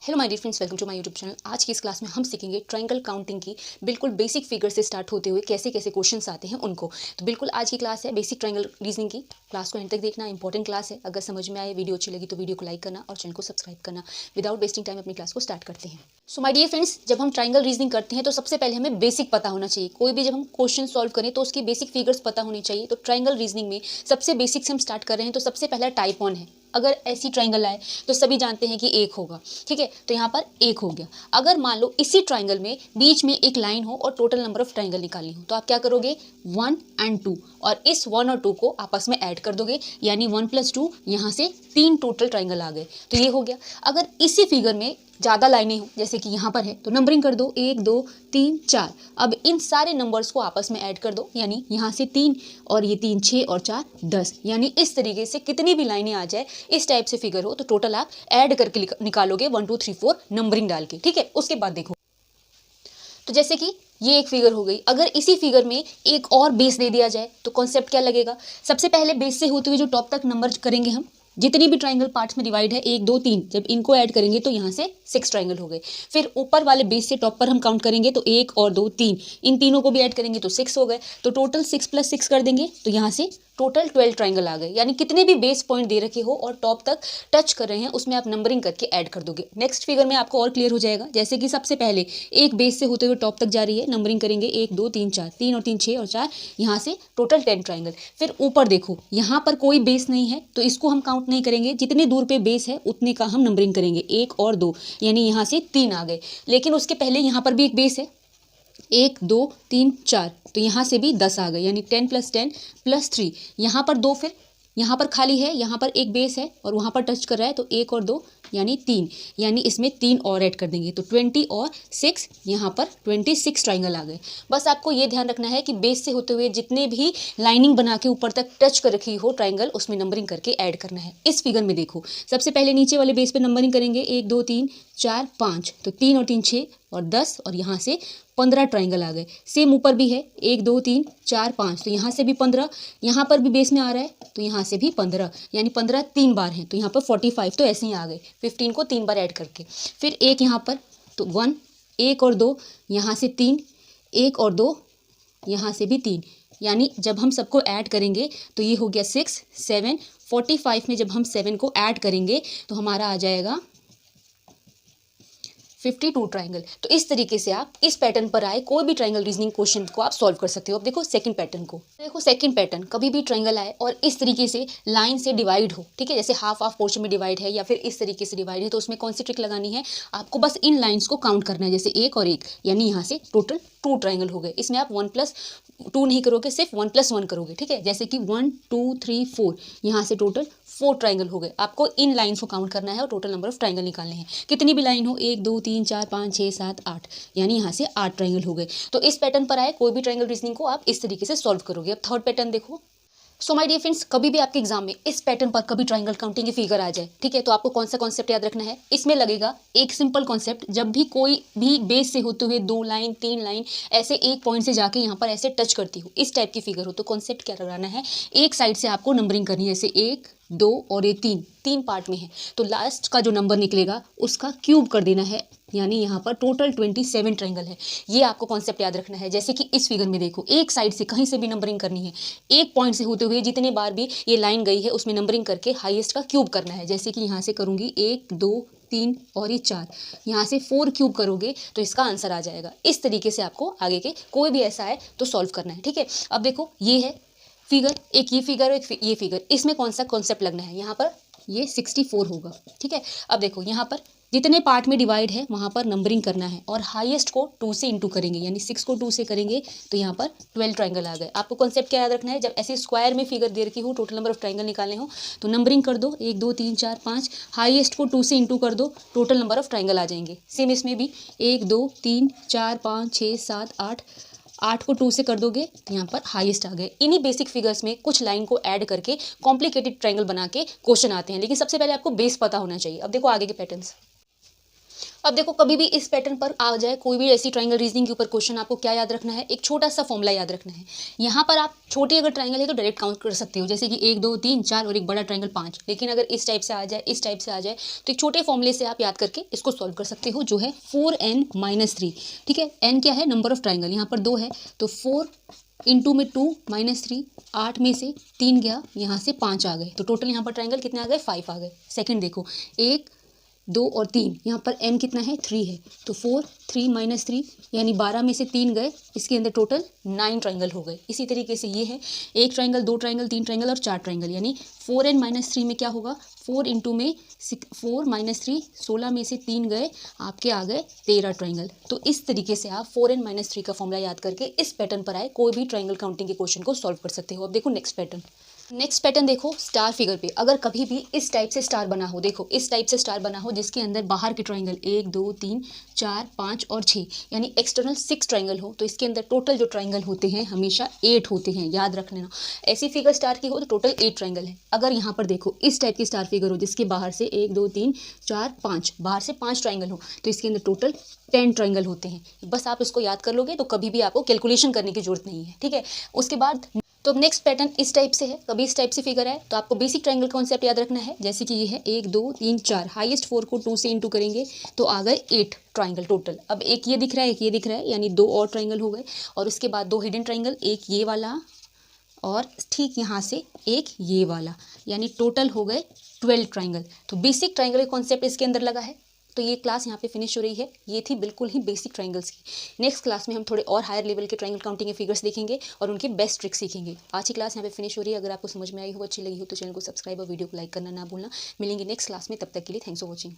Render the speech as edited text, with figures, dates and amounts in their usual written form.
Hello my dear friends, welcome to my YouTube channel. आज की इस क्लास में हम सीखेंगे ट्रायंगल काउंटिंग की बिल्कुल बेसिक फिगर से स्टार्ट होते हुए कैसे कैसे क्वेश्चंस आते हैं उनको। तो बिल्कुल आज की क्लास है बेसिक ट्रायंगल रीजनिंग की। क्लास को एंड तक देखना, इंपॉर्टेंट क्लास है। अगर समझ में आए, वीडियो अच्छी लगी तो वीडियो को लाइक करना और चैनल को सब्सक्राइब करना। विदाउट वेस्टिंग टाइम अपनी क्लास को स्टार्ट करते हैं। सो माय डियर फ्रेंड्स, जब हम ट्रायंगल रीजनिंग करते हैं तो सबसे पहले हमें बेसिक पता होना चाहिए। कोई भी जब हम क्वेश्चन सॉल्व करें तो उसकी बेसिक फिगर्स पता होनी चाहिए। तो ट्रायंगल रीजनिंग में सबसे बेसिक से हम स्टार्ट कर रहे हैं। तो सबसे पहला टाइप 1 है। अगर ऐसी ट्रायंगल आए तो सभी जानते हैं कि एक होगा, ठीक है। तो यहाँ पर एक हो गया। अगर मान लो इसी ट्रायंगल में बीच में एक लाइन हो और टोटल नंबर ऑफ ट्रायंगल निकालनी हो, तो आप क्या करोगे, 1 और 2, और इस 1 और 2 को आपस में ऐड कर दोगे, यानी 1 + 2, यहाँ से 3 टोटल ट्रायंगल आ गए। तो ये हो गया। अगर इसी फिगर में ज़्यादा लाइनें हो, जैसे कि यहाँ पर है, तो नंबरिंग कर दो, 1 2 3 4। अब इन सारे नंबर्स को आपस में ऐड कर दो, यानी यहाँ से 3 और ये 3 6 और 4 10। यानी इस तरीके से कितनी भी लाइनें आ जाए, इस टाइप से फिगर हो, तो टोटल आप ऐड करके निकालोगे 1 2 3 4 नंबरिंग डाल के, ठीक है। उसके बाद देखो, तो जैसे कि ये एक फिगर हो गई। अगर इसी फिगर में एक और बेस दे दिया जाए तो कॉन्सेप्ट क्या लगेगा। सबसे पहले बेस से होते हुए जो टॉप तक नंबर करेंगे हम, जितनी भी ट्रायंगल पार्ट्स में डिवाइड है 1 2 3, जब इनको ऐड करेंगे तो यहाँ से 6 ट्रायंगल हो गए। फिर ऊपर वाले बेस से टॉप पर हम काउंट करेंगे तो 1 और 2 3, इन तीनों को भी ऐड करेंगे तो 6 हो गए। तो टोटल 6 + 6 कर देंगे तो यहाँ से टोटल 12 ट्रायंगल आ गए। यानी कितने भी बेस पॉइंट दे रखे हो और टॉप तक टच कर रहे हैं, उसमें आप नंबरिंग करके ऐड कर दोगे। नेक्स्ट फिगर में आपको और क्लियर हो जाएगा। जैसे कि सबसे पहले एक बेस से होते हुए टॉप तक जा रही है, नंबरिंग करेंगे 1 2 3 4, 3 और 3 6 और 4, यहाँ से टोटल 10 ट्रायंगल। फिर ऊपर देखो, यहाँ पर कोई बेस नहीं है तो इसको हम काउंट नहीं करेंगे। जितने दूर पे बेस है उतने का हम नंबरिंग करेंगे, 1 और 2, यानी यहाँ से 3 आ गए। लेकिन उसके पहले यहाँ पर भी एक बेस है, 1 2 3 4, तो यहाँ से भी 10 आ गए, यानी 10 + 10 + 3। यहाँ पर 2, फिर यहाँ पर खाली है, यहाँ पर एक बेस है और वहाँ पर टच कर रहा है, तो 1 और 2 यानी 3, यानी इसमें 3 और ऐड कर देंगे तो 20 और 6, यहाँ पर 26 ट्रायंगल आ गए। बस आपको ये ध्यान रखना है कि बेस से होते हुए जितने भी लाइनिंग बना के ऊपर तक टच कर रखी हो ट्रायंगल, उसमें नंबरिंग करके ऐड करना है। इस फिगर में देखो, सबसे पहले नीचे वाले बेस पे नंबरिंग करेंगे 1 2 3 4 5, तो 3 और 3 6 और 10, और यहाँ से 15 ट्रायंगल आ गए। सेम ऊपर भी है 1 2 3 4 5, तो यहाँ से भी 15, यहाँ पर भी बेस में आ रहा है तो यहाँ से भी 15, यानी 15 3 बार है, तो यहाँ पर 45, तो ऐसे ही आ गए 15 को 3 बार ऐड करके। फिर एक यहाँ पर, तो 1 1 और 2, यहाँ से 3, 1 और 2, यहाँ से भी 3, यानी जब हम सबको ऐड करेंगे तो ये हो गया 6 7। 45 में जब हम 7 को ऐड करेंगे तो हमारा आ जाएगा 52 ट्रायंगल। तो इस तरीके से आप इस पैटर्न पर आए कोई भी ट्रायंगल रीजनिंग क्वेश्चन को आप सॉल्व कर सकते हो। अब देखो सेकंड पैटर्न को, देखो सेकंड पैटर्न, कभी भी ट्रायंगल आए और इस तरीके से लाइन से डिवाइड हो, ठीक है, जैसे हाफ हाफ पोर्शन में डिवाइड है या फिर इस तरीके से डिवाइड है, तो उसमें कौन सी ट्रिक लगानी है, आपको बस इन लाइन्स को काउंट करना है, जैसे 1 और 1, यानी यहाँ से टोटल 2 ट्रायंगल हो गए। इसमें आप 1 + 2 नहीं करोगे, सिर्फ 1 + 1 करोगे, ठीक है। जैसे कि 1 2 3 4, यहाँ से टोटल 4 ट्रायंगल हो गए। आपको इन लाइन्स को काउंट करना है और टोटल नंबर ऑफ ट्रायंगल निकालने हैं। कितनी भी लाइन हो, 1 2 3 4 5 6 7 8, यानी यहाँ से 8 ट्रायंगल हो गए। तो इस पैटर्न पर आए कोई भी ट्रायंगल रीजनिंग को आप इस तरीके से सॉल्व करोगे। अब थर्ड पैटर्न देखो। सो माय डियर फ्रेंड्स, कभी भी आपके एग्जाम में इस पैटर्न पर कभी ट्रायंगल काउंटिंग की फिगर आ जाए, ठीक है, तो आपको कौन सा कॉन्सेप्ट याद रखना है। इसमें लगेगा एक सिंपल कॉन्सेप्ट, जब भी कोई भी बेस से होते हुए 2 लाइन 3 लाइन ऐसे एक पॉइंट से जाके यहाँ पर ऐसे टच करती हो, इस टाइप की फिगर हो, तो कॉन्सेप्ट क्या लगाना है, एक साइड से आपको नंबरिंग करनी है, जैसे 1 2 और ये 3 पार्ट में है, तो लास्ट का जो नंबर निकलेगा उसका क्यूब कर देना है, यानी यहाँ पर टोटल 27 ट्रायंगल है। ये आपको कॉन्सेप्ट याद रखना है। जैसे कि इस फिगर में देखो, एक साइड से कहीं से भी नंबरिंग करनी है, एक पॉइंट से होते हुए जितने बार भी ये लाइन गई है उसमें नंबरिंग करके हाईएस्ट का क्यूब करना है। जैसे कि यहाँ से करूँगी 1 2 3 और ये 4, यहाँ से 4 क्यूब करोगे तो इसका आंसर आ जाएगा। इस तरीके से आपको आगे के कोई भी ऐसा है तो सॉल्व करना है, ठीक है। अब देखो ये है फिगर, एक ये फिगर और एक ये फिगर, इसमें कौन सा कॉन्सेप्ट लगना है, यहाँ पर ये 64 होगा, ठीक है। अब देखो यहाँ पर जितने पार्ट में डिवाइड है वहाँ पर नंबरिंग करना है और हाईएस्ट को 2 से इंटू करेंगे, यानी 6 को 2 से करेंगे तो यहाँ पर 12 ट्रायंगल आ गए। आपको कॉन्सेप्ट क्या याद रखना है, जब ऐसे स्क्वायर में फिगर दे रखी हो, टोटल नंबर ऑफ ट्रायंगल निकालने हो, तो नंबरिंग कर दो 1 2 3 4 5, हाईएस्ट को 2 से इंटू कर दो, टोटल नंबर ऑफ ट्रायंगल आ जाएंगे। सेम इसमें भी 1 2 3 4 5 6 7 8, 8 को 2 से कर दोगे तो यहाँ पर हाईएस्ट आ गए। इन्हीं बेसिक फिगर्स में कुछ लाइन को ऐड करके कॉम्प्लिकेटेड ट्रायंगल बना के क्वेश्चन आते हैं, लेकिन सबसे पहले आपको बेस पता होना चाहिए। अब देखो आगे के पैटर्न्स। अब देखो कभी भी इस पैटर्न पर आ जाए कोई भी ऐसी ट्रायंगल रीजनिंग के ऊपर क्वेश्चन, आपको क्या याद रखना है, एक छोटा सा फॉर्मूला याद रखना है। यहाँ पर आप छोटी अगर ट्रायंगल है तो डायरेक्ट काउंट कर सकते हो, जैसे कि 1 2 3 4 और एक बड़ा ट्रायंगल 5। लेकिन अगर इस टाइप से आ जाए, इस टाइप से आ जाए, तो एक छोटे फॉर्मूले से आप याद करके इसको सॉल्व कर सकते हो, जो है 4n-3। ठीक है, n क्या है, नंबर ऑफ ट्रायंगल, यहाँ पर 2 है तो 4 इंटू में 2 -3, 8 में से 3 गया, यहाँ से 5 आ गए, तो टोटल यहाँ पर ट्रायंगल कितने आ गए, 5 आ गए। सेकंड देखो 1 2 और 3, यहाँ पर n कितना है, 3 है, तो 4 3 -3 यानी 12 में से 3 गए, इसके अंदर टोटल 9 ट्रायंगल हो गए। इसी तरीके से ये है 1 ट्रायंगल, 2 ट्रायंगल, 3 ट्रायंगल और 4 ट्रायंगल, यानी 4n-3 में क्या होगा, 4 इंटू में 4 -3, 16 में से 3 गए, आपके आ गए 13 ट्रायंगल। तो इस तरीके से आप 4n-3 का फॉर्मूला याद करके इस पैटर्न पर आए कोई भी ट्रायंगल काउंटिंग के क्वेश्चन को सॉल्व कर सकते हो। अब देखो नेक्स्ट पैटर्न। नेक्स्ट पैटर्न देखो स्टार फिगर पे, अगर कभी भी इस टाइप से स्टार बना हो, देखो इस टाइप से स्टार बना हो जिसके अंदर बाहर के ट्रायंगल 1 2 3 4 5 और 6 यानी एक्सटर्नल 6 ट्रायंगल हो, तो इसके अंदर टोटल जो ट्रायंगल होते हैं हमेशा 8 होते हैं, याद रख लेना। ऐसी फिगर स्टार की हो तो टोटल 8 ट्रायंगल है। अगर यहाँ पर देखो इस टाइप की स्टार फिगर हो जिसके बाहर से 1 2 3 4 5, बाहर से 5 ट्रायंगल हो, तो इसके अंदर टोटल 10 ट्रायंगल होते हैं। बस आप इसको याद कर लोगे तो कभी भी आपको कैलकुलेशन करने की जरूरत नहीं है। ठीक है, उसके बाद तो अब नेक्स्ट पैटर्न इस टाइप से है, कभी इस टाइप से फिगर है तो आपको बेसिक ट्रायंगल कॉन्सेप्ट याद रखना है। जैसे कि ये है 1 2 3 4, हाईएस्ट 4 को 2 से इंटू करेंगे तो आ गए 8 ट्रायंगल टोटल। अब एक ये दिख रहा है, एक ये दिख रहा है, यानी 2 और ट्रायंगल हो गए, और उसके बाद 2 हिडन ट्रायंगल, एक ये वाला और ठीक यहाँ से एक ये वाला, यानी टोटल हो गए 12 ट्रायंगल। तो बेसिक ट्रायंगल का कॉन्सेप्ट इसके अंदर लगा है। तो ये क्लास यहाँ पे फिनिश हो रही है। ये थी बिल्कुल ही बेसिक ट्रायंगल्स की। नेक्स्ट क्लास में हम थोड़े और हायर लेवल के ट्रायंगल काउंटिंग के फिगर्स देखेंगे और उनके बेस्ट ट्रिक्स सीखेंगे। आज की क्लास यहाँ पे फिनिश हो रही है। अगर आपको समझ में आई हो, अच्छी लगी हो, तो चैनल को सब्सक्राइब और वीडियो को लाइक करना ना भूलना। मिलेंगे नेक्स्ट क्लास में, तब तक के लिए थैंक्स फॉर वॉचिंग।